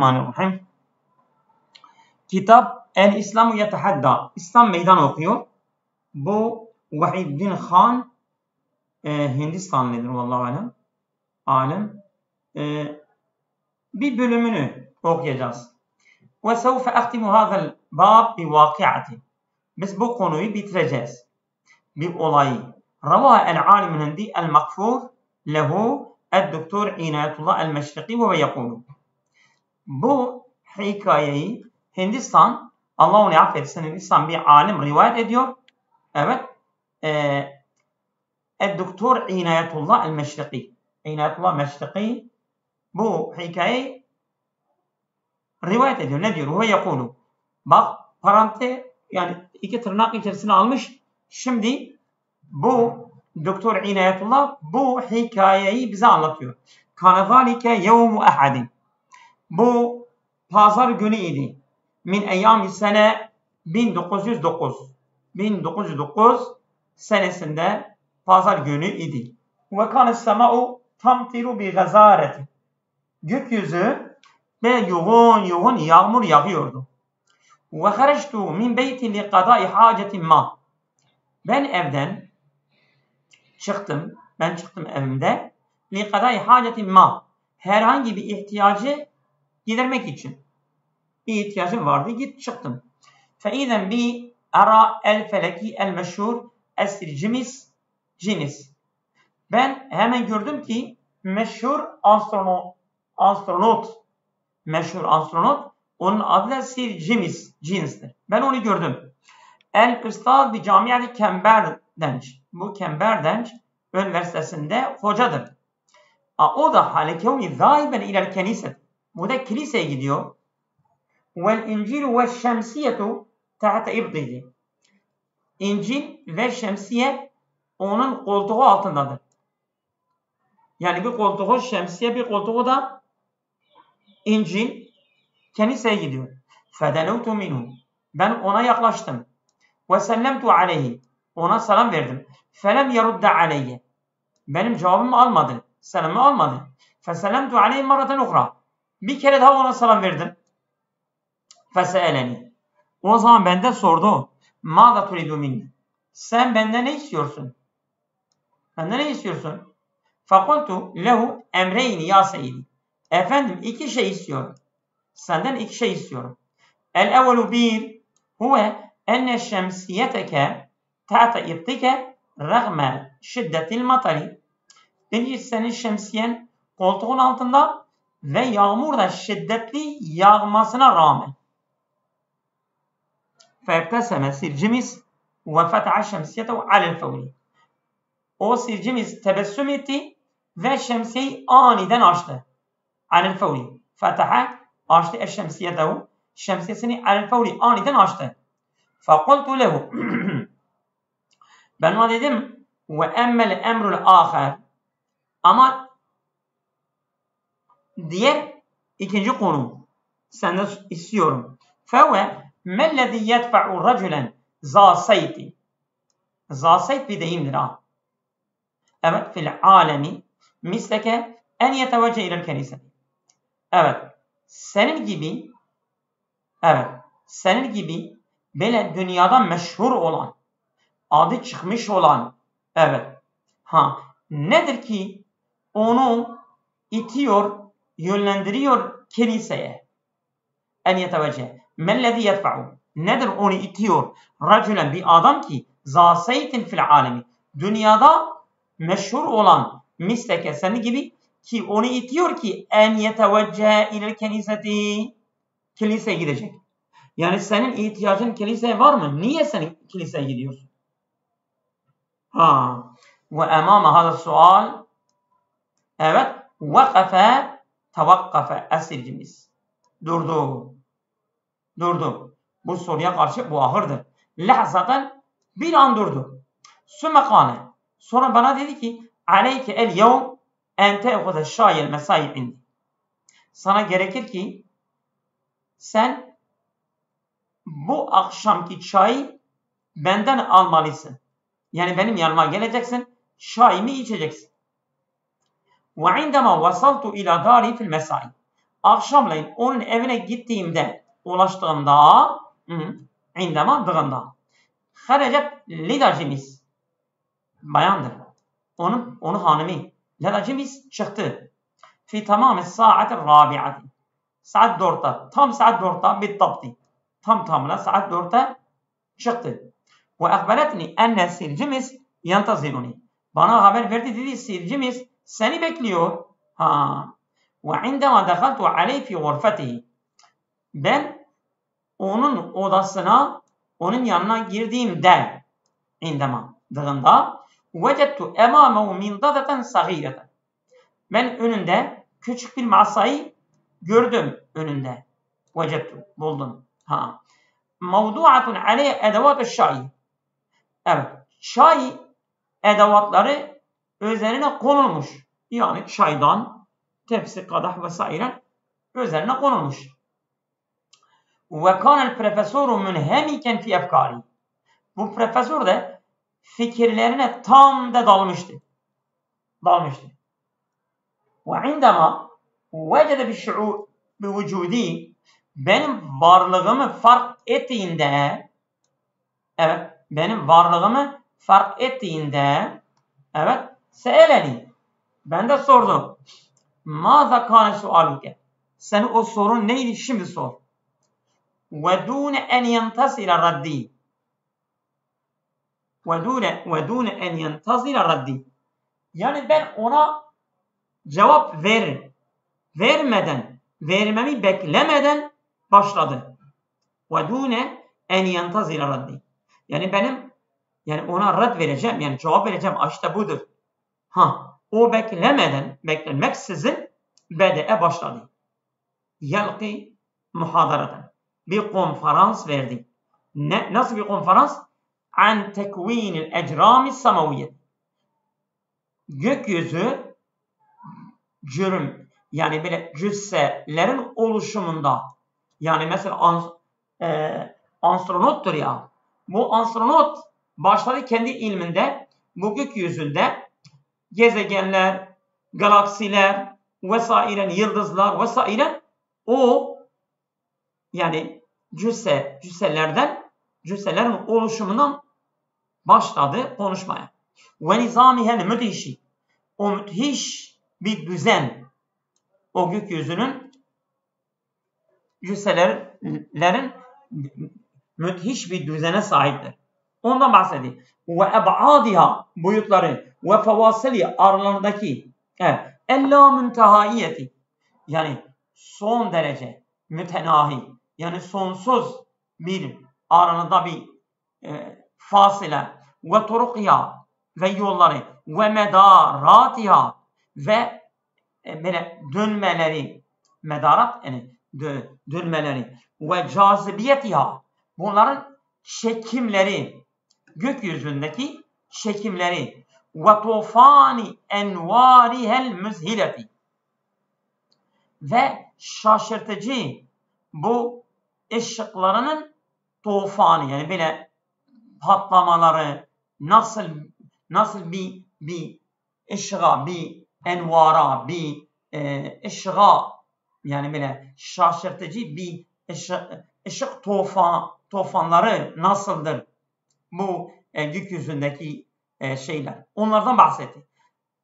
Bismillahirrahmanirrahim. Kitap El-İslamu Yetehadda. İslam meydan okuyor. Bu Vahiddin Khan Hindistanlıdır vallahu alem. Bir bölümünü okuyacağız. Ve sevfe ahtimu hadal bab bi vakiati. Biz bu konuyu bitireceğiz. Bir olayı. Ravaha el-alim hindi el-makfur lehu el-doktor İnayetullah el-Meşriki ve yakulu. Bu hikayeyi Hindistan, Allah onu affetsin, Hindistan bir alim rivayet ediyor. Evet. Doktor İnayetullah el-Meşriki. İnayetullah el-Meşriki bu hikayeyi rivayet ediyor. Ne diyor? Ve yakulu. Bak parante yani iki tırnak içerisine almış. Şimdi bu Doktor İnayetullah bu hikayeyi bize anlatıyor. Kanazalike yevmu ahadin. Bu pazar günü idi. Min eyyam-i sene 1909. 1909 senesinde pazar günü idi. Ve kânes semâ'u tamtiru bi gazâreti. Gökyüzü ve yoğun yağmur yağıyordu. Ve hareçtu min beyti li kadâi hâcetin ma. Ben evden çıktım. Ben çıktım evimde. Li kadâi hâcetin ma. Herhangi bir ihtiyacı gidermek için. Bir ihtiyacım vardı. Git çıktım. Feiden bi ara el feleki el meşhur esircimis cinis. Ben hemen gördüm ki meşhur astronot onun adı da Sir Cimis cinstir. Ben onu gördüm. El üstad bir camiayeti Cambridge. Bu Cambridge Üniversitesi'nde hocadır. O da halekevni zâiben ilel keniset. Bu da kiliseye gidiyor. Vel İncil ve şemsiyetu tahta ibdihi. İncil ve şemsiye onun koltuğu altındadır. Yani bir koltuğu şemsiye, bir koltuğu da İncil kiliseye gidiyor. Fedelevtu minhu. Ben ona yaklaştım. Ve sellemtu aleyhi. Ona selam verdim. Felem yerudda aleyhi. Benim cevabımı almadı. Selamımı almadı. Fesellemtu aleyhi maraten ukra. Bir kere daha ona selam verdim. Feseeleni. O zaman benden sordu. Mâzâ turidu minni. Sen benden ne istiyorsun? Benden ne istiyorsun? Fakultu lehu emreyni ya seyyidi. Efendim iki şey istiyorum. Senden iki şey istiyorum. El evvelu bir huve enne şemsiyeteke ta'ta ibtike rağme şiddetil matari. Birincisi senin şemsiyen koltuğun altında ve yağmur da şiddetli yağmasına rağmen. Febteseme sircimiz ve fetaha şemsiyetehu alel fevri. O sircimiz tebessüm etti ve şemsiyeyi aniden açtı. Alel fevri. Fetaha açtı eşşemsiyetehu. Şemsiyesini alel fevri aniden açtı. Fakultu lehu. Ben ona dedim ve emmel emrul ahar. Ama diğer ikinci konu senden istiyorum. Feve mellezî yedfa'u raculen zâ sayti. Zâ sayt bir deyimdir ha. Evet fil alemi misleke en yetevecce ilel keniseti. Evet senin gibi böyle dünyada meşhur olan, adı çıkmış olan, evet. Nedir ki onu itiyor, yönlendiriyor kiliseye? En yetevecce. Mellezî yedfa'u. Nedir onu itiyor? Raculen bir adam ki zâseytin fil alemi. Dünyada meşhur olan misleke senin gibi ki onu itiyor ki en yetevecce ilel keniseti. Kiliseye gidecek. Yani senin ihtiyacın kiliseye var mı? Niye sen kiliseye gidiyorsun? Ve emâme hâzâ sual. Evet. Vakafe tavakkafe esircimiz. Durdu. Bu soruya karşı bu ahırdır. Lahzaten bir an durdu. Sümekane. Sonra bana dedi ki aleyke el yevm en te'huze şayel mesai indi. Sana gerekir ki sen bu akşamki çayı benden almalısın. Yani benim yanıma geleceksin. Çayımı içeceksin. Ve indema vasaltu ila dari fil mesai. akşamleyin onun evine gittiğimde, ulaştığımda, indema dığında. Harecet Lida Cimis, bayandır. Onun hanımı. Lida Cimis çıktı. Fi tamam saat rabi'ati. Saat 4'te. Tam saat 4'te bittabti. Tam tamına saat 4'te çıktı. Ve akberetni enne sircimis yantaziruni. Bana haber verdi, dedi sircimis seni bekliyor. Ve indema dakhaltu aleyhi fi gurfetihi. Ben onun odasına, onun yanına girdiğimde, indema dığında, vecettu emamahu mindadeten sagireten. Ben önünde küçük bir masayı gördüm önünde. Vecettu, buldum. Mevduatun aleyhe edevat-ı şai. Evet, çay edevatları üzerine konulmuş. Yani çaydan, tepsi, kadah vesaire üzerine konulmuş. Ve kânel profesörü münhemiken fi efkâri. Bu profesör de fikirlerine tam da dalmıştı. Ve indema vecede bi vücudi, benim varlığımı fark ettiğinde, evet, benim varlığımı fark ettiğinde, evet, seeleni, ben de sordum. Mâzâ kâne sualuke. Senin o sorun neydi, şimdi sor. Ve dûne en yentasile raddi. Ve dûne en yentasile raddi. Yani ben ona cevap vermemi beklemeden başladı. Ve dûne en yentazile raddi. Yani ona rad vereceğim, yani cevap vereceğim, işte budur. O beklenmeksizin bede'e başladı. Yelki muhadareten. Bir konferans verdi. Nasıl bir konferans? An tekvinil ecrami samaviyet. Gökyüzü yani böyle cüsselerin oluşumunda, yani mesela astronottur ya. Bu astronot başladı kendi ilminde bu gökyüzünde gezegenler, galaksiler vesaire, yıldızlar vesaire, o yani cüsselerin oluşumundan başladı konuşmaya. Ve nizamihel müthişi. O müthiş bir düzen, o gökyüzünün cüsselerin müthiş bir düzene sahiptir. Ondan bahsediyor. Ve eb'adiha, boyutları, ve fevasili, aralarındaki, ella müntehaiyeti, yani son derece mütenahi, yani sonsuz bir aranında bir fasile, ve turukiha, ve yolları, ve medaratiha, ve böyle dönmeleri, medarat yani dönmeleri, ve cazibiyetiha, bunların çekimleri, gökyüzündeki çekimleri, ve tufani envarihel müzhileti, ve şaşırtıcı bu ışıklarının tufanı, yani böyle patlamaları, nasıl bir ışığa, bir envara, bir ışığa, yani böyle şaşırtıcı bir ışık tufanları nasıldır bu gökyüzündeki şeyler. Onlardan bahsetti.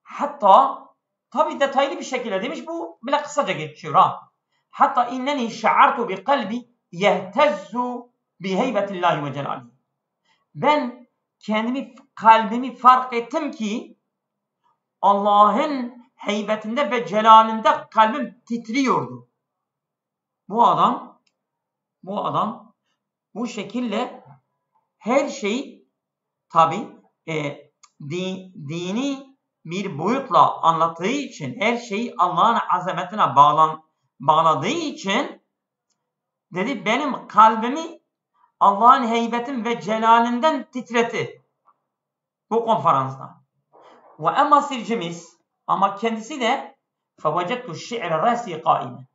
Hatta tabi detaylı bir şekilde demiş, bu bile kısaca geçiyor ha. Hatta inneni şa'artu bi kalbi yehtezzu bi heybetillahi ve celali. Ben kalbimi fark ettim ki Allah'ın heybetinde ve celalinde kalbim titriyordu. Bu adam bu şekilde her şeyi tabi dini bir boyutla anlattığı için, her şeyi Allah'ın azametine bağladığı için dedi, benim kalbimi Allah'ın heybetin ve celalinden titretti bu konferansta. Ve emma sircimiz, ama kendisi de fevecettu şi're rasi kaime.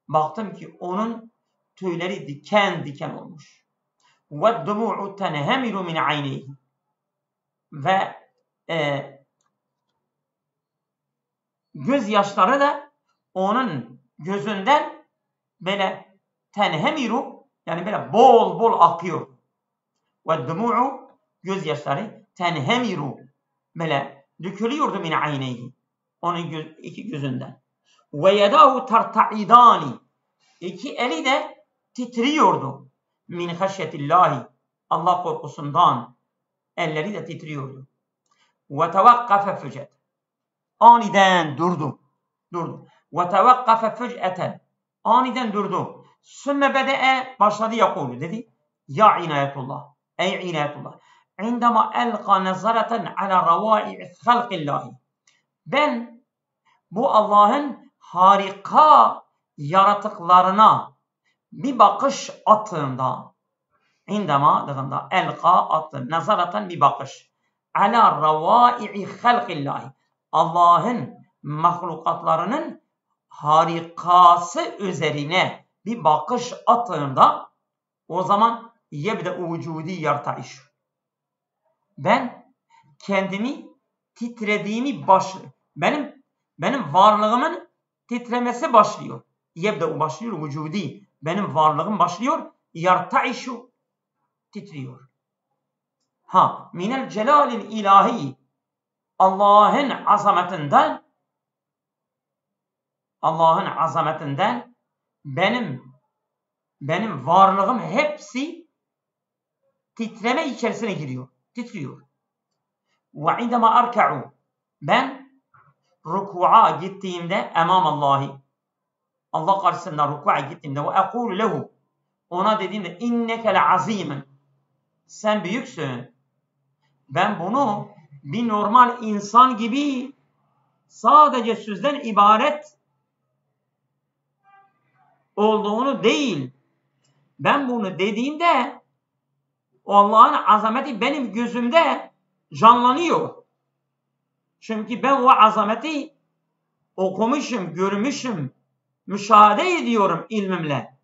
Baktım ki onun tüyleri diken diken olmuş. Ve dumu'u tenhemiru min ayneyhi. Ve gözyaşları da onun gözünden böyle tenhemiru, yani böyle bol bol akıyor. Ve dumu'u, gözyaşları, tenhemiru, böyle dökülüyordu min ayneyhi, onun iki gözünden. Ve yedahu tarta'idani, iki eli de titriyordu. Min haşyetillahi, Allah korkusundan elleri de titriyordu. Ve tevakkafe fücet, aniden durdu. Ve tevakkafe füc'eten, aniden durdu. Sümme bede'e, başladı yakulu, dedi. Ya inayetullah, ey inayetullah. İndema elqa nazareten ala ravai'i halqillahi. Ben bu Allah'ın harika yaratıklarına bir bakış attığımda, indema dediğimde elqa attı, nazareten bir bakış. Ala ravai'i halqillahi. Allah'ın mahlukatlarının harikası üzerine bir bakış attığımda, o zaman yebde vücudi yartaiş. Ben kendimi titrediğimi benim varlığımın titremesi başlıyor. Yebde başlıyor vücudi. Benim varlığım başlıyor. Yartaişu, titriyor. Minel celalil ilahi, Allah'ın azametinden benim varlığım hepsi titreme içerisine giriyor. Titriyor. Ve indema arka'u, ben ruku'a gittiğimde emamallahi, Allah karşısında ruku'a gittiğimde, ve ekulu lehu, ona dediğimde inneke le'azimen, sen büyüksün. Ben bunu bir normal insan gibi sadece sözden ibaret olduğunu değil, ben bunu dediğimde Allah'ın azameti benim gözümde canlanıyor. Çünkü ben o azameti okumuşum, görmüşüm, müşahede ediyorum ilmimle.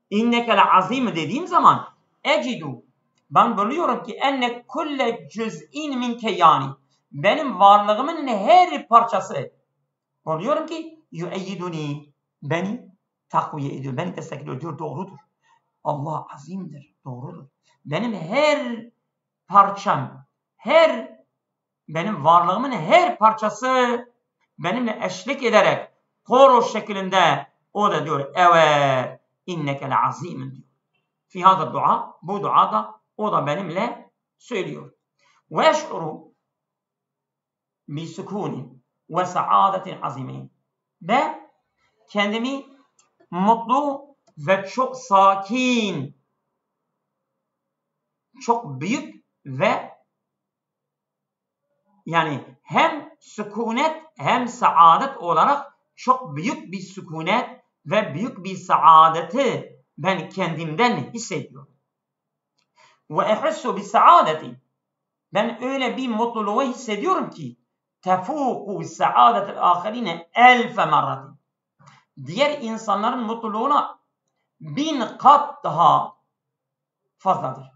İnneke le'azim dediğim zaman ecidu, ben buluyorum ki enne kulle cüz'in min keyani, benim varlığımın her parçası, buluyorum ki yüeyyiduni, beni takviye ediyor, beni destekliyor, diyor doğrudur. Allah azimdir, doğrudur. Benim her parçam, benim varlığımın her parçası benimle eşlik ederek koro şeklinde o da diyor evet inneke le'azimin diyor. Fi hada dua, bu duada o da benimle söylüyor. Ve eş'uru bi sukunin ve saadetin azimin. Ben kendimi mutlu ve çok sakin, çok büyük ve yani hem sükunet hem saadet olarak çok büyük bir sükunet ve büyük bir saadeti ben kendimden hissediyorum. Ve ehussu bi saadeti, ben öyle bir mutluluğu hissediyorum ki tefuku saadetil ahirine elfe marratin, diğer insanların mutluluğuna 1000 kat daha fazladır.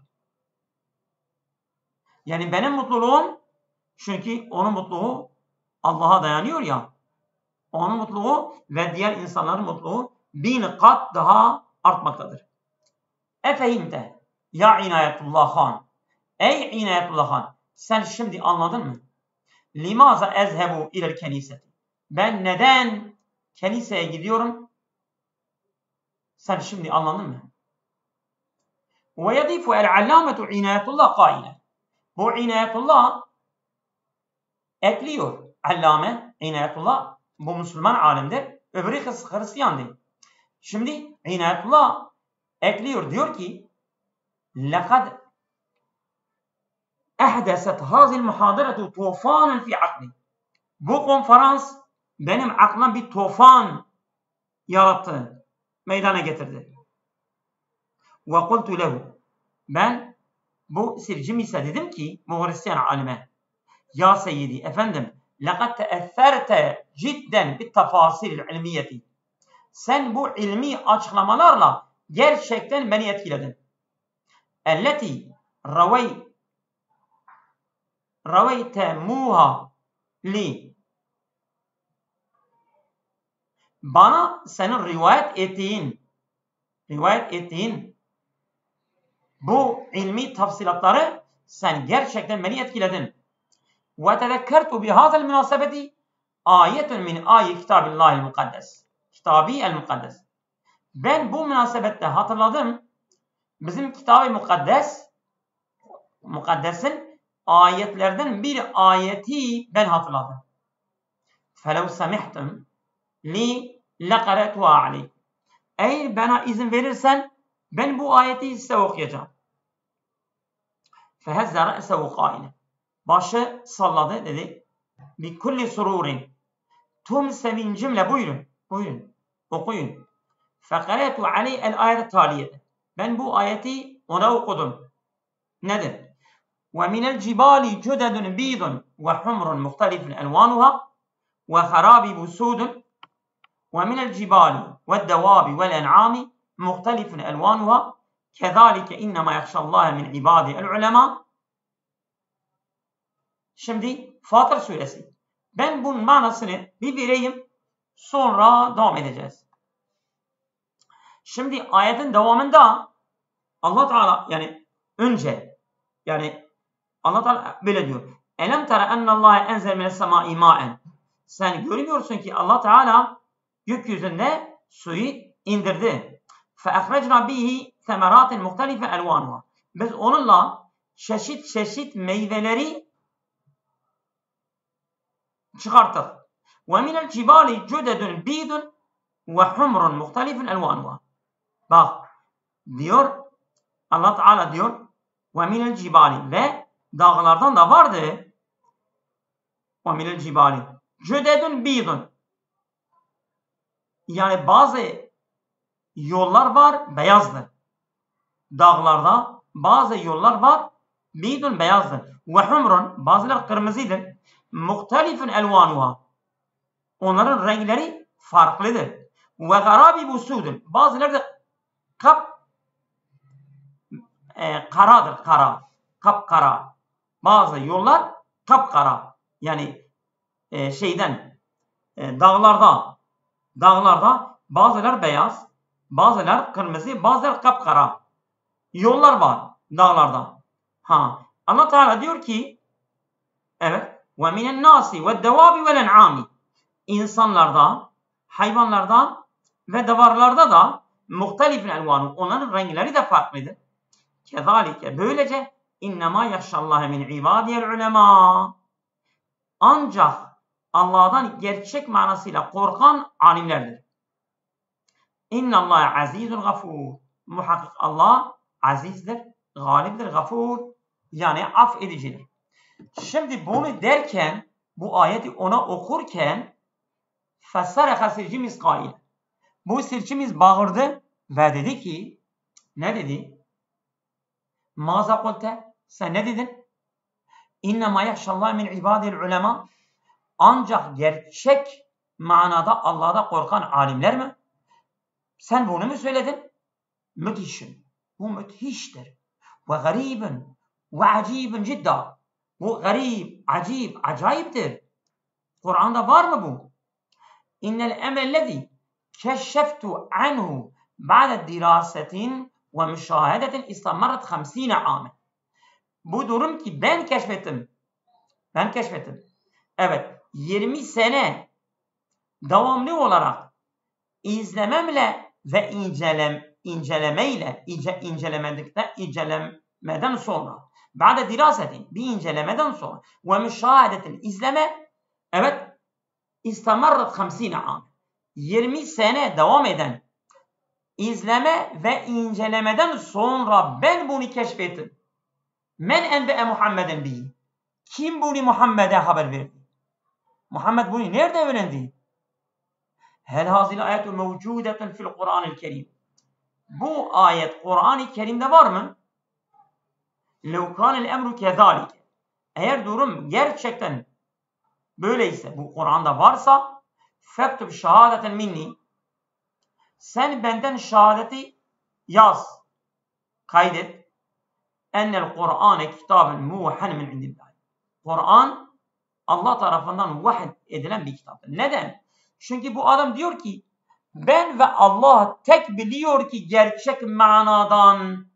Yani benim mutluluğum, çünkü onun mutluluğu Allah'a dayanıyor ya, onun mutluluğu ve diğer insanların mutluluğu 1000 kat daha artmaktadır. Efehimte ya inayetullah han, ey inayetullah han, sen şimdi anladın mı? Limaza ezhebu ilel keniseti, ben neden kiliseye gidiyorum? Sen şimdi anladın mı? Ve yadifu el-allametu inayetullah kaile, bu inayetullah ekliyor. Allame inayetullah bu Müslüman alimdir. Öbürü Hristiyandır. Şimdi inayetullah ekliyor, diyor ki لَقَدْ اَحْدَسَتْ هَذِي الْمُحَاضَرَةُ طُوفَانًا فِي عَقْلِ, bu konferans benim aklıma bir tufan yarattı, meydana getirdi. وَقُلْتُ لَهُ, ben bu sircim ise dedim ki bu Hristiyan alime, ya seyyidi, efendim, لَقَدْ تَأَثَّرْتَ جِدًّا بِالتَّفَاصِيلِ الْعِلْمِيَّةِ, sen bu ilmi açıklamalarla gerçekten beni etkiledin. اَلَّتِي رَوَيْتَمُوهَا لِي, bana senin rivayet ettiğin bu ilmi tafsilatları sen gerçekten beni etkiledin. Ve tezekkertu bihâzel münasebeti ayetun min âyi kitâbillâhil mukaddes. Kitabî el mukaddes. Ben bu münasebette hatırladım. Bizim kitab-ı mukaddesin ayetlerden bir ayeti ben hatırladım. فَلَوْ سَمِحْتُمْ li لَقَرَتُهَا عَلَيْكُمْ. Eğer bana izin verirsen ben bu ayeti size okuyacağım. فَهَزَّ رَأْسَهُ قَائِلًا. Başı salladı dedi. بِكُلِّ سُرُورٍ. Tüm sevincimle buyurun, okuyun. فَقَرَتُ عَلَيْهِ الْآيَةَ التَّالِيَةَ. Ben bu ayeti ona okudum. Nedir? وَمِنَ الْجِبَالِ جُدَدٌ بِيضٌ وَحُمْرٌ مُخْتَلِفٌ أَلْوَانُهَا وَخَرَابِبُ سُودٌ وَمِنَ الْجِبَالِ وَالدَّوَابِ وَالْأَنْعَامِ مُخْتَلِفٌ أَلْوَانُهَا كَذَٰلِكَ إِنَّمَا يَخْشَى اللّٰهَ مِنْ عِبَادِهِ الْعُلَمَاءِ. Şimdi Fatır suresi. Ben bunun manasını bir vereyim. Sonra devam edeceğiz. Şimdi ayetin devamında Allah Teala Allah Teala böyle diyor. Elem tera ennallâhe enzel mines semâi mâen. Sen görmüyorsun ki Allah Teala gökyüzünde suyu indirdi. Fe ehrecna bihi semerâtin muhtelife elvânuha. Biz onunla çeşit meyveleri çıkarttık. Ve minel cibali cüdedun bîdun ve humrun muhtelifun elvânuha. Bak diyor Allah Teala diyor ve minel cibali ve dağlardan da vardı. Ve minel cibali cüdedun bîdun. Yani bazı yollar var beyazdır. Dağlarda bazı yollar var bîdun beyazdır. Ve humrun bazıları kırmızıdır. Muhtelifun elvanuha. Onların renkleri farklıdır. Ve garabibu sudun. Bazıları da karadır, kapkara. Bazı yollar kapkara. Yani dağlarda bazıları beyaz, bazıları kırmızı, bazıları kapkara. Yollar var dağlarda. Allah Teala diyor ki evet ve minen nasi ve devabi vel en'ami. İnsanlarda, hayvanlarda ve davarlarda da muhtelifin elvanu. Onların renkleri de farklıdır. Kezalike böylece innema yahşallâhe min ibadiyel ulema. Ancak Allah'tan gerçek manasıyla korkan alimlerdir. İnnallâhe azîzun gafûr. Muhakkak Allah azizdir, galiptir, gafur yani affedicidir. Şimdi bunu derken bu ayeti ona okurken فَسَّرَخَ sircimiz kail. Bu sircimiz bağırdı ve dedi ki ne dedi? مَاذَا قُلْتَ? Sen ne dedin? اِنَّمَا يَحْشَ اللّٰهِ مِنْ عِبَادِ الْعُلَمَا. Ancak gerçek manada Allah'da korkan alimler mi? Sen bunu mu söyledin? Müthişin. Bu müthiştir. Ve garibin ve acibin cidda. Bu garib, acib, acayiptir. Kur'an'da var mı bu? İnnel emellezi keşşeftu anhu ba'de dirasetin ve müşahedetin istamarrat 50 âme. Bu durum ki ben keşfettim. Evet, 20 sene devamlı olarak izlememle ve incelemeden sonra ba'de dirasetin bir incelemeden sonra ve müşahedetin izleme evet istamarrat 50 âme. 20 sene devam eden izleme ve incelemeden sonra ben bunu keşfettim. Men enbe'e Muhammeden bihi. Kim bunu Muhammed'e haber verdi? Muhammed bunu nerede öğrendi? Hel hazil ayetu mevcudeten fil Kur'an-ı Kerim. Bu ayet Kur'an-ı Kerim'de var mı? Lev kânel emru kezâlike. Eğer durum gerçekten böyleyse, bu Kur'an'da varsa fektub şehadeten minni. Sen benden şehadeti yaz, kaydet. Ennel Kur'ane kitabın muhen min indillah. Kur'an Allah tarafından vahiy edilen bir kitaptır. Neden? Çünkü bu adam diyor ki Ben ve Allah tek biliyor ki gerçek manadan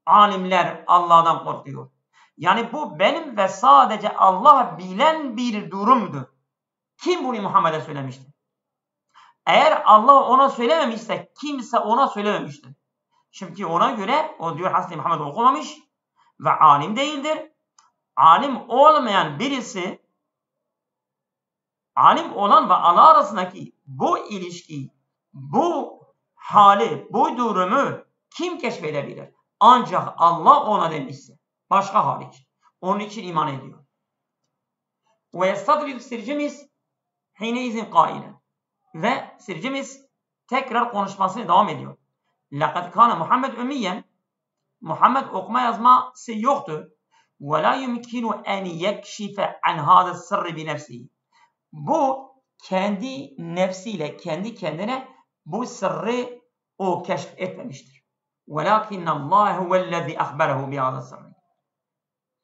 alimler Allah'tan korkuyor. Yani bu benim ve sadece Allah bilen bir durumdur. Kim bunu Muhammed'e söylemiştir? Eğer Allah ona söylememişse kimse ona söylememiştir. Çünkü ona göre o diyor Hazreti Muhammed okumamış ve alim değildir. Alim olmayan birisi, alim olan ve Allah arasındaki bu ilişkiyi, bu hali, bu durumu kim keşfedebilir? Ancak Allah ona demişse. Başka hariç. Onun için iman ediyor. Ve yestadrib sircimiz hine izin kailen. Ve sircimiz tekrar konuşmasına devam ediyor. لَقَدْ كَانَ Muhammed ümmiyen. Muhammed okuma yazması yoktu. وَلَا يُمْكِنُ اَنْ يَكْشِفَ عَنْ هَذَا السِّرِّ بِنَفْسِهِ. Bu kendi nefsiyle, kendi kendine bu sırrı o keşf etmemiştir. وَلَكِنَّ اللّٰهُ وَالَّذِي أَخْبَرَهُ بِهَذَا السِّرِّ.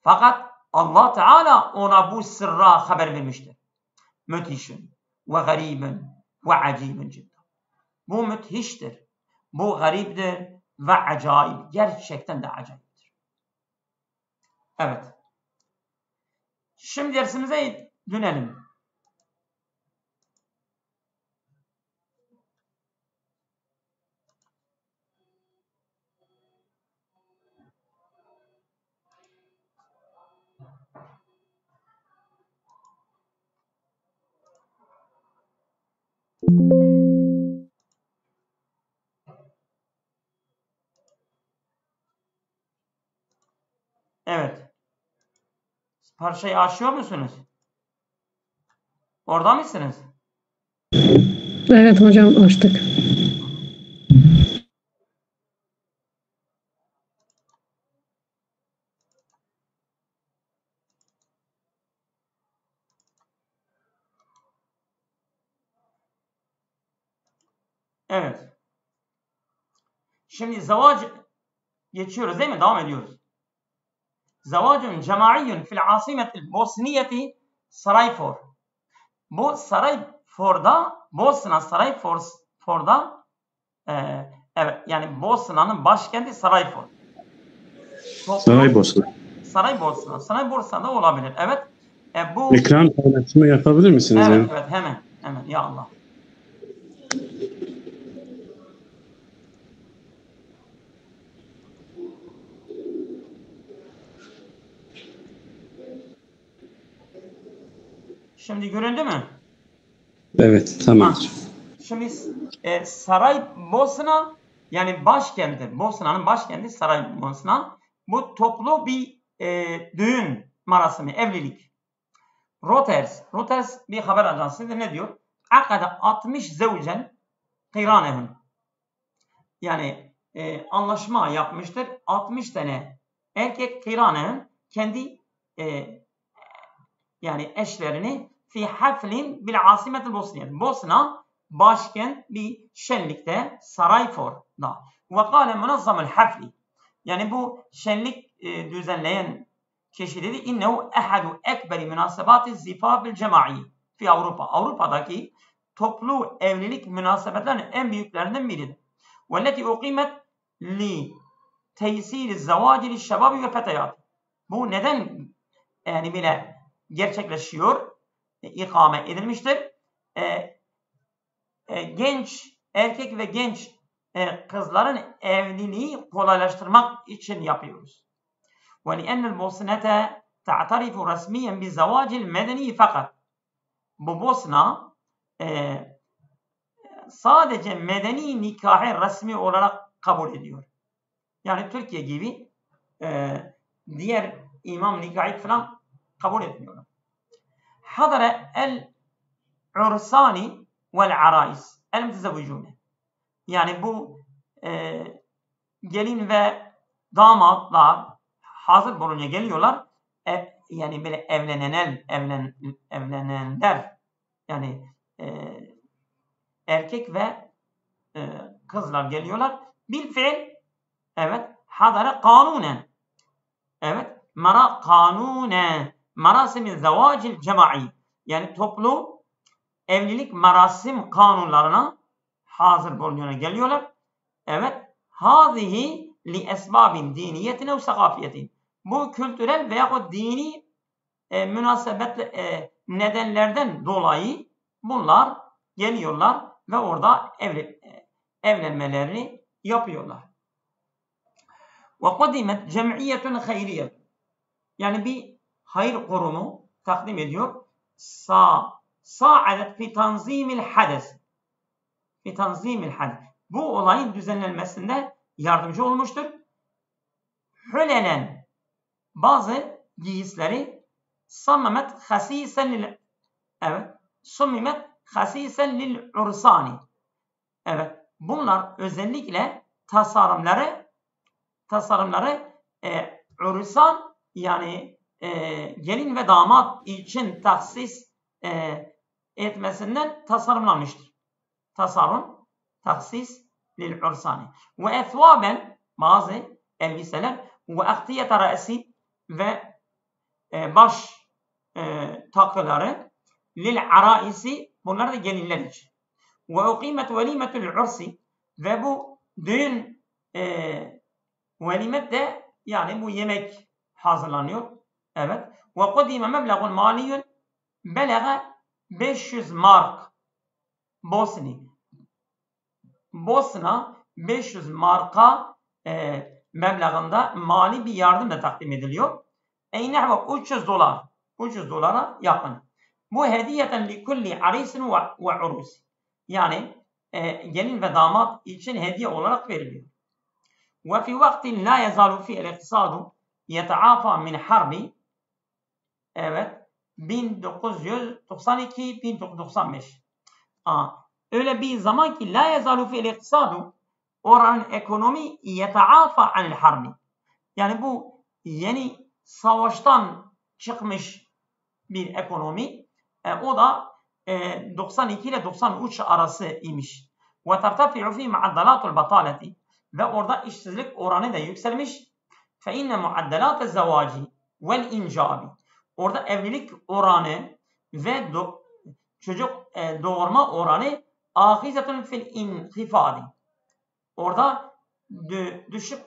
Fakat Allah Teala ona bu sırra haber vermiştir. Müthişin ve garibin ve acibin cidden. Bu müthiştir. Bu gariptir ve acayip. Gerçekten de acayiptir. Evet. Şimdi dersimize dönelim. Evet. Parçayı açıyor musunuz? Orada mısınız? Evet hocam, açtık. Evet. Şimdi zavac geçiyoruz değil mi? Devam ediyoruz. Zavacun cemaiyyun fil asimetil bosniyeti Sarayfor. Bu Sarayfor'da, Bosna Sarayfor'da evet, yani Bosna'nın başkenti Sarayfor. Saraybosna. Saraybosna'da olabilir. Evet. Bu ekran paylaşımı yapabilir misiniz? evet, yani? evet, hemen ya Allah. Şimdi göründü mü? Evet, tamam. Şimdi Saraybosna yani başkenti, Bosna'nın başkenti Saraybosna. Bu toplu bir düğün marasımı, evlilik. Reuters bir haber ajansıdır. Ne diyor? Akada 60 zevcen kıranehun. Yani anlaşma yapmıştır. 60 tane erkek kıranehun kendi yani eşlerini fi haflin bil asimetil Bosniye. Bosna başkent bir şenlikte Sarayfor'da. Ve kâle munazzamul hafli. Yani bu şenlik düzenleyen kişi dedi innehu ehadu ekberi münasebati zifafil cemai fi Avrupa. Avrupa'daki toplu evlilik münasebetlerinin en büyüklerinden biridir. Velleti uqimet li teysir zavacil şebabi ve fetayat. Bu neden yani bile gerçekleşiyor, ikame edilmiştir. Genç erkek ve genç kızların evliliği kolaylaştırmak için yapıyoruz. وَلِأَنَّ الْبُوسْنَةَ تَعْتَرِفُ رَسْمِيًا بِالزَّوَاجِ الْمَدَنِيِ fakat bu Bosna sadece medeni nikahı resmi olarak kabul ediyor. Yani Türkiye gibi diğer imam nikahı falan kabul etmiyorlar. Hadara el-ursani vel-arais el-mütezevvicune. Yani bu gelin ve damatlar hazır bulunca geliyorlar. Yani böyle evlenenler yani erkek ve kızlar geliyorlar. Bil fiil evet hadara kanunen evet mara kanunen marasim-i zavacil cemai yani toplu evlilik marasim kanunlarına hazır bulunuyorlar, geliyorlar. Evet. Hâzihi li esbabin diniyetin ev sakafiyetin. Bu kültürel veyahut dini münasebet nedenlerden dolayı bunlar geliyorlar ve orada evlenmelerini yapıyorlar. Ve kadimet cem'iyetun hayriyet. Yani bir hayır kurumu takdim ediyor. Sa'adet fi tanzimil hades. Fi tanzimil hades. Bu olayın düzenlenmesinde yardımcı olmuştur. Hülelen bazı giysileri sammemet hasisen lil ursani. Evet. Bunlar özellikle tasarımları ursan yani gelin ve damat için tahsis etmesinden tasarımlanmıştır. Tahsis lil ursani. Ve ethvaben bazı elbiseler ve ahtiyete ra'si ve baş takıları lil araisi bunlar da gelinler için. Ve uqimet velimetul ursi ve bu düğün velimet de yani bu yemek hazırlanıyor. Evet. Ve kudime meblagun maliyun belaga 500 mark Bosna 500 marka meblağında mali bir yardım da takdim ediliyor. Eynehve 300 dolara yakın. Bu hediyeten li kulli arisin ve urusi. Yani gelin ve damat için hediye olarak veriliyor. Ve fi vaktin la yezalu fi el-iktisadu yetaafa min harbi 1992-1995. Öyle bir zaman ki la yezalu fi el-iktisadu oranın ekonomi yetaafa anil harbi. Yani bu yeni savaştan çıkmış bir ekonomi. O da 92 ile 93 arası imiş. Ve tertafi'u fi muaddalatul bataleti ve orada işsizlik oranı da yükselmiş. Fe inne muaddalat zevaci vel incabi. Orada evlilik oranı ve çocuk doğurma oranı ahizetun fil inhifadi. Orada düşük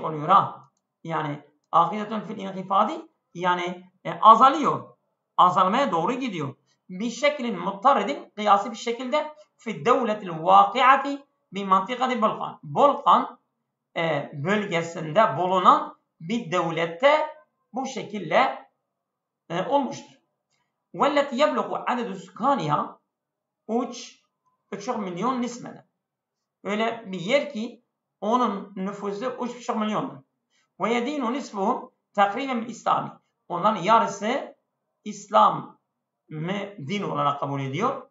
oluyor ha. Yani ahizetun fil inhifadi yani azalıyor. Azalmaya doğru gidiyor. Bir şeklin muttaridin kıyası bir şekilde fi devletil vakiati bi mantıkati Balkan. Balkan bölgesinde bulunan bir devlette bu şekilde olmuştur. Velleti yebluğu adedu sukaniha 3,5 milyon nismeden. Öyle bir yer ki onun nüfusu 3,5 milyondur. Ve yedinu nisfuhum takriben İslami. Onların yarısı İslam din olarak kabul ediyor.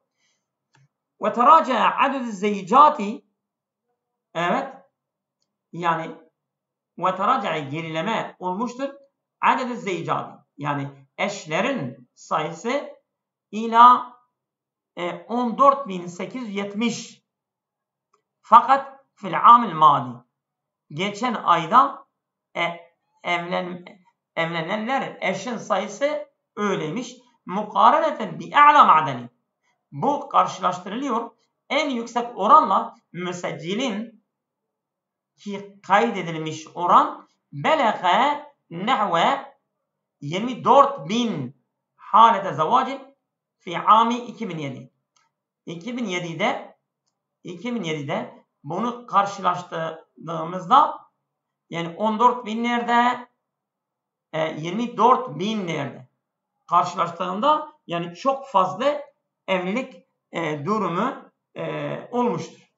Ve teraca'a aded zeycati evet yani ve teraca'a gerileme olmuştur. Aded zeycati yani eşlerin sayısı ila 14.870 fakat fil amil madi geçen ayda evlenenler eşin sayısı öyleymiş. Mukareneten bi a'la ma'deni. Bu karşılaştırılıyor en yüksek oranla müseccilin ki kaydedilmiş oran belege nehve 24.000 halete zavacin fi ami 2007. 2007'de bunu karşılaştırdığımızda yani 14.000 nerede 24.000 nerede karşılaştığında yani çok fazla evlilik durumu olmuştur.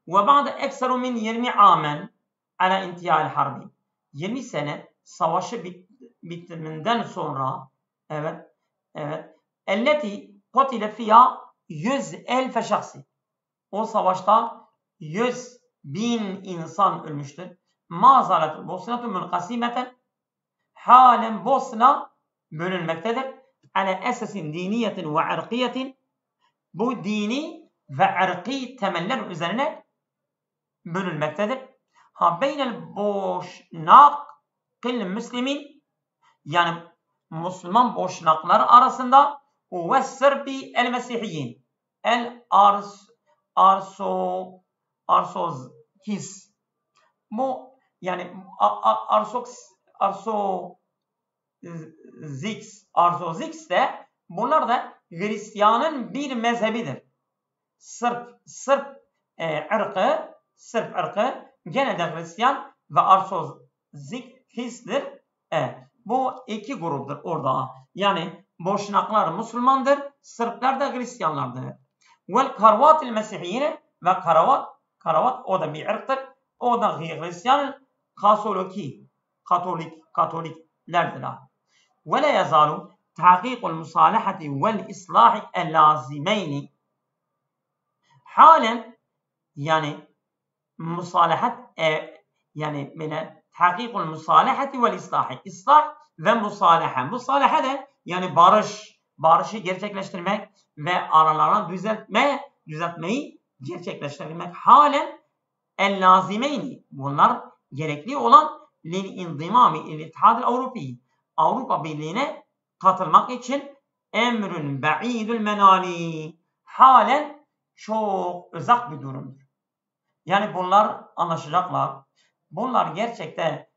Ve ba'de ekseru min 20 amen ala intihal harbi. 20 sene savaşı bitiminden sonra evet elleti kutile fiyha 100.000 şahsi. O savaşta 100.000 insan ölmüştür. Ma zalet Bosna'tu munqasimeten halen Bosna bölünmektedir. Ala esesin diniyetin ve irkiyetin bu dini ve irki temeller üzerine bölünmektedir. Beynel boşnak kıl müslimin yani Müslüman boşnaklar arasında ve Sırbi el Mesihiyyin el arsokis. Bu yani arsozix de bunlar da Hristiyanın bir mezhebidir. Sırp ırkı gene de Hristiyan ve arsozikistir. Bu iki gruptur orada. Yani Boşnaklar Müslümandır, Sırplar da Hristiyanlardır. Vel Karvatil Mesihiyine ve Karavat o da bir ırktır. O da Hristiyan Katoliklerdir. Ve la yazalu tahkikul musalahati vel islahi el-lazimeyni. Halen yani musalahat yani böyle tahkikul musalahati vel islahi. İslah ve musalaha. Musalaha da yani barışı gerçekleştirmek ve aralarını düzeltmeyi gerçekleştirmek. Halen el-lazimeyni. Bunlar gerekli olan lil indimami il-İttihad el-Avrupi. Avrupa Birliği'ne katılmak için emrün ba'idül menali. Halen çok uzak bir durumdur. Yani bunlar anlaşacaklar. Bunlar gerçekten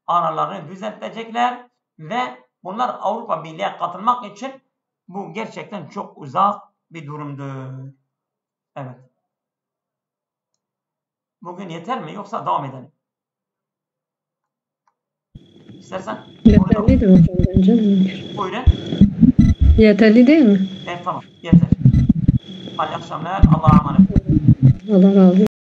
aralarını düzeltecekler ve bunlar Avrupa Birliği'ne katılmak için bu gerçekten çok uzak bir durumdur. Evet. Bugün yeter mi yoksa devam edelim? İstersen. Yeterlidir hocam bence. Buyurun. Yeterli değil mi? Evet tamam yeter. Hayırlı akşamlar. Allah'a emanet. Allah razı olsun.